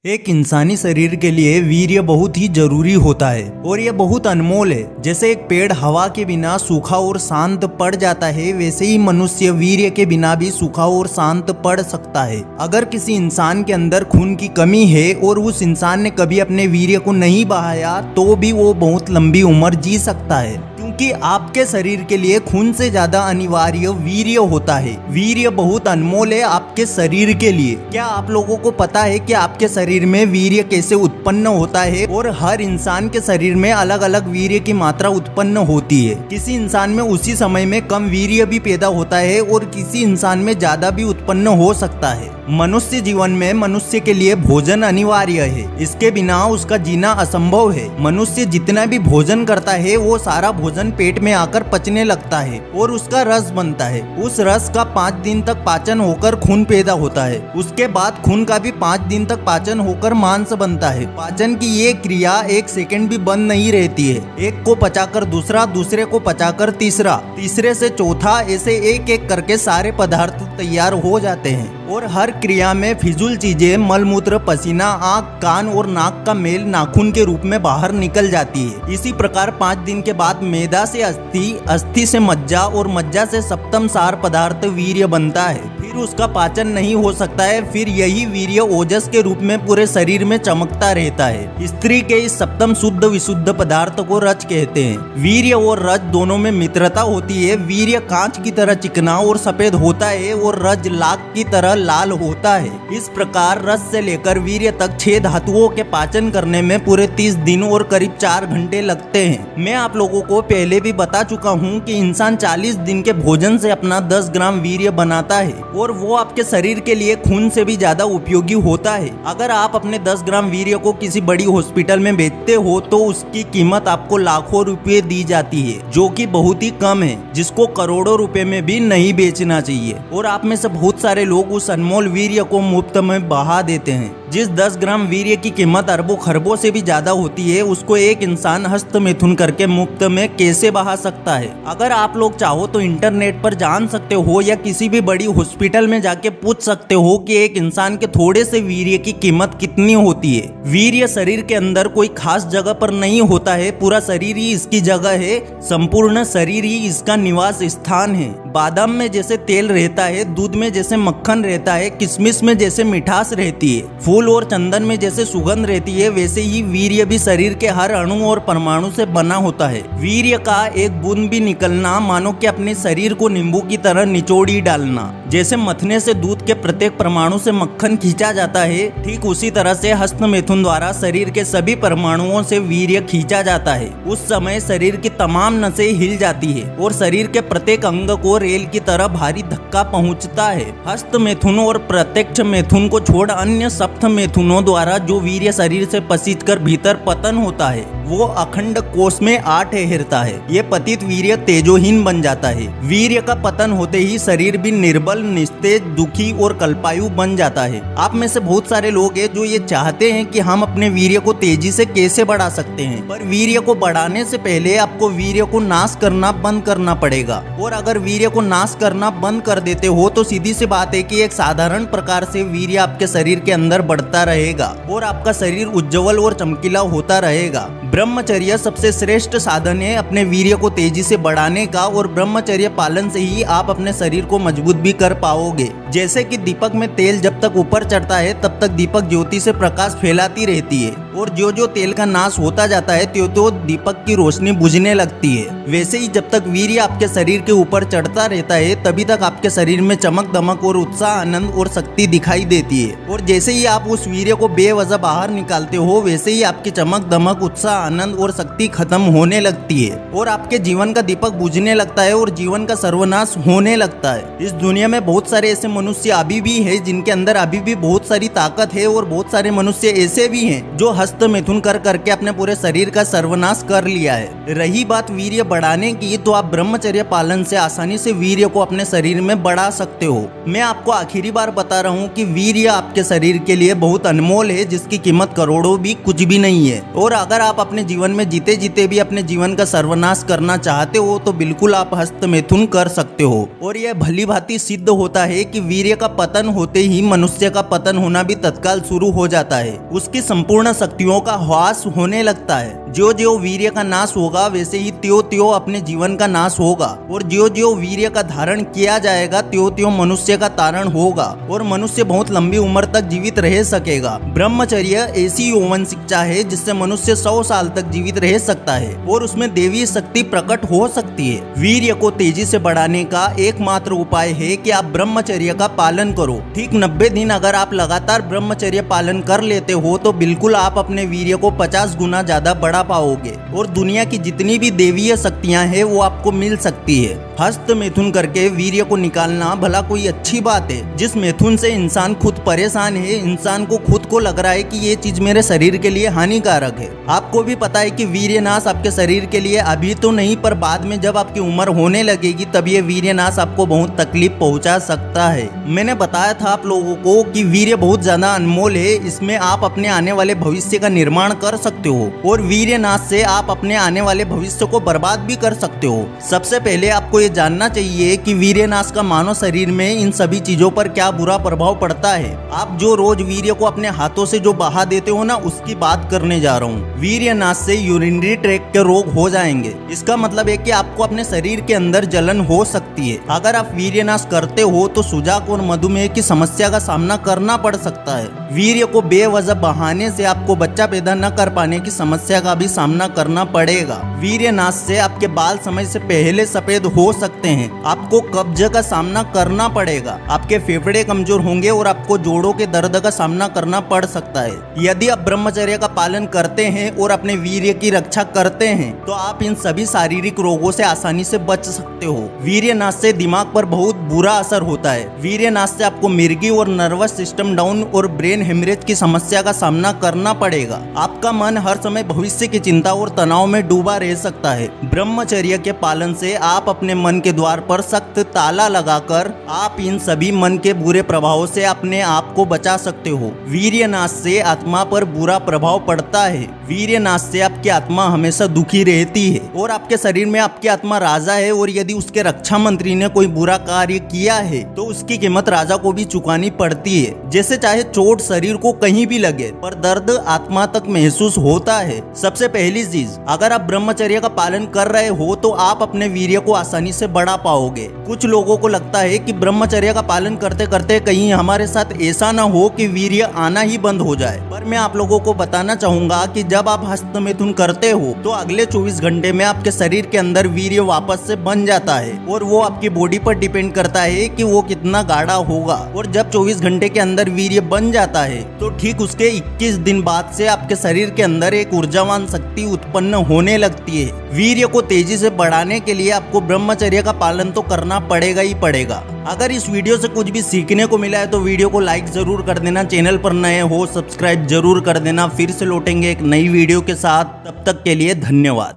एक इंसानी शरीर के लिए वीर्य बहुत ही जरूरी होता है और ये बहुत अनमोल है। जैसे एक पेड़ हवा के बिना सूखा और शांत पड़ जाता है, वैसे ही मनुष्य वीर्य के बिना भी सूखा और शांत पड़ सकता है। अगर किसी इंसान के अंदर खून की कमी है और उस इंसान ने कभी अपने वीर्य को नहीं बहाया तो भी वो बहुत लंबी उम्र जी सकता है, क्योंकि आपके शरीर के लिए खून से ज्यादा अनिवार्य वीर्य होता है। वीर्य बहुत अनमोल है आपके शरीर के लिए। क्या आप लोगों को पता है कि आपके शरीर में वीर्य कैसे उत्पन्न होता है? और हर इंसान के शरीर में अलग अलग वीर्य की मात्रा उत्पन्न होती है। किसी इंसान में उसी समय में कम वीर्य भी पैदा होता है और किसी इंसान में ज्यादा भी उत्पन्न हो सकता है। मनुष्य जीवन में मनुष्य के लिए भोजन अनिवार्य है, इसके बिना उसका जीना असंभव है। मनुष्य जितना भी भोजन करता है वो सारा भोजन पेट में आकर पचने लगता है और उसका रस बनता है। उस रस का 5 दिन तक पाचन होकर खून पैदा होता है। उसके बाद खून का भी 5 दिन तक पाचन होकर मांस बनता है। पाचन की ये क्रिया 1 सेकंड भी बंद नहीं रहती है। एक को पचाकर दूसरा, दूसरे को पचाकर तीसरा, तीसरे से चौथा, ऐसे एक एक करके सारे पदार्थ तैयार हो जाते हैं। और हर क्रिया में फिजूल चीजें, मलमूत्र, पसीना, आँख, कान और नाक का मेल नाखून के रूप में बाहर निकल जाती है। इसी प्रकार 5 दिन के बाद मेदा से अस्थि, अस्थि से मज्जा और मज्जा से सप्तम सार पदार्थ वीर्य बनता है। फिर उसका पाचन नहीं हो सकता है। फिर यही वीर्य ओजस के रूप में पूरे शरीर में चमकता रहता है। स्त्री के इस सप्तम शुद्ध विशुद्ध पदार्थ को रज कहते हैं। वीर्य और रज दोनों में मित्रता होती है। वीर्य कांच की तरह चिकना और सफेद होता है और रज लाख की तरह लाल होता है। इस प्रकार रस से लेकर वीर्य तक 6 धातुओं के पाचन करने में पूरे 30 दिन और करीब 4 घंटे लगते हैं। मैं आप लोगों को पहले भी बता चुका हूँ कि इंसान 40 दिन के भोजन से अपना 10 ग्राम वीर्य बनाता है और वो आपके शरीर के लिए खून से भी ज्यादा उपयोगी होता है। अगर आप अपने 10 ग्राम वीर्य को किसी बड़ी हॉस्पिटल में बेचते हो तो उसकी कीमत आपको लाखों रुपए दी जाती है, जो कि बहुत ही कम है, जिसको करोड़ों रुपए में भी नहीं बेचना चाहिए। और आप में से बहुत सारे लोग उस अनमोल वीर्य को मुफ्त में बहा देते हैं। जिस 10 ग्राम वीर्य की कीमत अरबों खरबों से भी ज्यादा होती है, उसको एक इंसान हस्त मैथुन करके मुफ्त में कैसे बहा सकता है? अगर आप लोग चाहो तो इंटरनेट पर जान सकते हो या किसी भी बड़ी हॉस्पिटल में जाके पूछ सकते हो कि एक इंसान के थोड़े से वीर्य की कीमत कितनी होती है। वीर्य शरीर के अंदर कोई खास जगह पर नहीं होता है, पूरा शरीर ही इसकी जगह है, संपूर्ण शरीर ही इसका निवास स्थान है। बादाम में जैसे तेल रहता है, दूध में जैसे मक्खन रहता है, किशमिश में जैसे मिठास रहती है, फूल और चंदन में जैसे सुगंध रहती है, वैसे ही वीर्य भी शरीर के हर अणु और परमाणु से बना होता है। वीर्य का एक बूंद भी निकलना मानो कि अपने शरीर को नींबू की तरह निचोड़ ही डालना। जैसे मथने से दूध के प्रत्येक परमाणु से मक्खन खींचा जाता है, ठीक उसी तरह से हस्त मैथुन द्वारा शरीर के सभी परमाणुओं से वीर्य खींचा जाता है। उस समय शरीर की तमाम नसें हिल जाती है और शरीर के प्रत्येक अंग को रेल की तरह भारी धक्का पहुंचता है। हस्त मैथुन और प्रत्यक्ष मैथुन को छोड़ अन्य सप्त मैथुनों द्वारा जो वीर्य शरीर से पसीज कर भीतर पतन होता है, वो अखंड कोष में आ ठहरता है। ये पतित वीर्य तेजोहीन बन जाता है। वीर्य का पतन होते ही शरीर भी निर्बल, निस्तेज, दुखी और कल्पायु बन जाता है। आप में से बहुत सारे लोग हैं जो ये चाहते हैं कि हम अपने वीर्य को तेजी से कैसे बढ़ा सकते हैं, पर वीर्य को बढ़ाने से पहले आपको वीर्य को नाश करना बंद करना पड़ेगा। और अगर वीर्य को नाश करना बंद कर देते हो तो सीधी सी बात है कि एक साधारण प्रकार से वीर्य आपके शरीर के अंदर बढ़ता रहेगा और आपका शरीर उज्जवल और चमकीला होता रहेगा। ब्रह्मचर्य सबसे श्रेष्ठ साधन है अपने वीर्य को तेजी से बढ़ाने का, और ब्रह्मचर्य पालन से ही आप अपने शरीर को मजबूत भी कर पाओगे। जैसे कि दीपक में तेल जब तक ऊपर चढ़ता है तब तक दीपक ज्योति से प्रकाश फैलाती रहती है, और जो जो तेल का नाश होता जाता है त्यों त्यों दीपक की रोशनी बुझने लगती है। वैसे ही जब तक वीर्य आपके शरीर के ऊपर चढ़ता रहता है तभी तक आपके शरीर में चमक दमक और उत्साह, आनंद और शक्ति दिखाई देती है। और जैसे ही आप उस वीर्य को बेवजह बाहर निकालते हो, वैसे ही आपकी चमक दमक, उत्साह, आनंद और शक्ति खत्म होने लगती है और आपके जीवन का दीपक बुझने लगता है और जीवन का सर्वनाश होने लगता है। इस दुनिया में बहुत सारे ऐसे मनुष्य अभी भी हैं जिनके अंदर अभी भी बहुत सारी ताकत है, और बहुत सारे मनुष्य ऐसे भी हैं जो हस्त मैथुन कर करके अपने पूरे शरीर का सर्वनाश कर लिया है। रही बात वीर्य बढ़ाने की, तो आप ब्रह्मचर्य पालन से आसानी से वीर्य को अपने शरीर में बढ़ा सकते हो। मैं आपको आखिरी बार बता रहा हूँ कि वीर्य आपके शरीर के लिए बहुत अनमोल है, जिसकी कीमत करोड़ों भी कुछ भी नहीं है। और अगर आप अपने जीवन में जीते जीते भी अपने जीवन का सर्वनाश करना चाहते हो तो बिल्कुल आप हस्त मैथुन कर सकते हो। और यह भली भांति सिद्ध होता है कि वीर्य का पतन होते ही मनुष्य का पतन होना भी तत्काल शुरू हो जाता है। उसकी संपूर्ण शक्तियों का ह्रास होने लगता है। ज्यो ज्यो वीर्य का नाश होगा वैसे ही त्यों त्यों अपने जीवन का नाश होगा, और ज्यो ज्यो वीर्य का धारण किया जाएगा त्यों त्यों मनुष्य का तारण होगा और मनुष्य बहुत लंबी उम्र तक जीवित रह सकेगा। ब्रह्मचर्य ऐसी यौवन शिक्षा है जिससे मनुष्य 100 साल तक जीवित रह सकता है और उसमें देवी शक्ति प्रकट हो सकती है। वीर्य को तेजी से बढ़ाने का एकमात्र उपाय है कि आप ब्रह्मचर्य का पालन करो। ठीक 90 दिन अगर आप लगातार ब्रह्मचर्य पालन कर लेते हो तो बिल्कुल आप अपने वीर्य को 50 गुना ज्यादा बढ़ा पाओगे और दुनिया की जितनी भी देवीय शक्तियां हैं वो आपको मिल सकती है। हस्त मैथुन करके वीर्य को निकालना भला कोई अच्छी बात है? जिस मैथुन से इंसान खुद परेशान है, इंसान को खुद को लग रहा है कि ये चीज मेरे शरीर के लिए हानिकारक है। आपको भी पता है कि वीर्य नाश आपके शरीर के लिए अभी तो नहीं, पर बाद में जब आपकी उम्र होने लगेगी तब ये वीर्य नाश आपको बहुत तकलीफ पहुंचा सकता है। मैंने बताया था आप लोगों को कि वीर्य बहुत ज्यादा अनमोल है, इसमें आप अपने आने वाले भविष्य का निर्माण कर सकते हो और वीर्य नाश से आप अपने आने वाले भविष्य को बर्बाद भी कर सकते हो। सबसे पहले आपको ये जानना चाहिए कि वीर्य नाश का मानव शरीर में इन सभी चीजों पर क्या बुरा प्रभाव पड़ता है। आप जो रोज वीर्य को अपने हाथों से जो बहा देते हो ना, उसकी बात करने जा रहा हूँ। वीर्य नाश से यूरिनरी ट्रैक्ट के रोग हो जाएंगे। इसका मतलब है कि आपको अपने शरीर के अंदर जलन हो सकती है। अगर आप वीर्य नाश करते हो तो सुजाक और मधुमेह की समस्या का सामना करना पड़ सकता है। वीर्य को बेवजह बहाने से आपको बच्चा पैदा न कर पाने की समस्या का भी सामना करना पड़ेगा। वीर्य नाश से आपके बाल समय से पहले सफेद हो सकते हैं। आपको कब्ज का सामना करना पड़ेगा। आपके फेफड़े कमजोर होंगे और आपको जोड़ों के दर्द का सामना करना पड़ सकता है। यदि आप ब्रह्मचर्य का पालन करते हैं और अपने वीर्य की रक्षा करते हैं तो आप इन सभी शारीरिक रोगों से आसानी से बच सकते हो। वीर्य नाश से दिमाग पर बहुत बुरा असर होता है। वीर्य नाश से आपको मिर्गी और नर्वस सिस्टम डाउन और ब्रेन हेमरेज की समस्या का सामना करना पड़ेगा। आपका मन हर समय भविष्य की चिंता और तनाव में डूबा रह सकता है। ब्रह्मचर्य के पालन से आप अपने मन के द्वार पर सख्त ताला लगाकर आप इन सभी मन के बुरे प्रभावों से अपने आप को बचा सकते हो। वीर्य नाश से आत्मा पर बुरा प्रभाव पड़ता है। वीर्य नाश से आपकी आत्मा हमेशा दुखी रहती है और आपके शरीर में आपकी आत्मा राजा है, और यदि उसके रक्षा मंत्री ने कोई बुरा कार्य किया है तो उसकी कीमत राजा को भी चुकानी पड़ती है। जैसे चाहे चोट शरीर को कहीं भी लगे पर दर्द आत्मा तक महसूस होता है। सबसे पहली चीज, अगर आप ब्रह्मचर्य का पालन कर रहे हो तो आप अपने वीर्य को आसानी से बढ़ा पाओगे। कुछ लोगों को लगता है कि ब्रह्मचर्य का पालन करते करते कहीं हमारे साथ ऐसा ना हो कि वीर्य आना ही बंद हो जाए, पर मैं आप लोगों को बताना चाहूंगा कि जब आप हस्त मैथुन करते हो तो अगले 24 घंटे में आपके शरीर के अंदर वीर्य वापस से बन जाता है, और वो आपकी बॉडी पर डिपेंड करता है कि वो कितना गाढ़ा होगा। और जब 24 घंटे के अंदर वीर्य बन जाता है तो ठीक उसके 21 दिन बाद से आपके शरीर के अंदर एक ऊर्जावान शक्ति उत्पन्न होने लगती है। वीर्य को तेजी से बढ़ाने के लिए आपको ब्रह्मचर्य का पालन तो करना पड़ेगा ही पड़ेगा। अगर इस वीडियो से कुछ भी सीखने को मिला है तो वीडियो को लाइक जरूर कर देना। चैनल पर नए हो सब्सक्राइब जरूर कर देना। फिर से लौटेंगे एक नई वीडियो के साथ, तब तक के लिए धन्यवाद।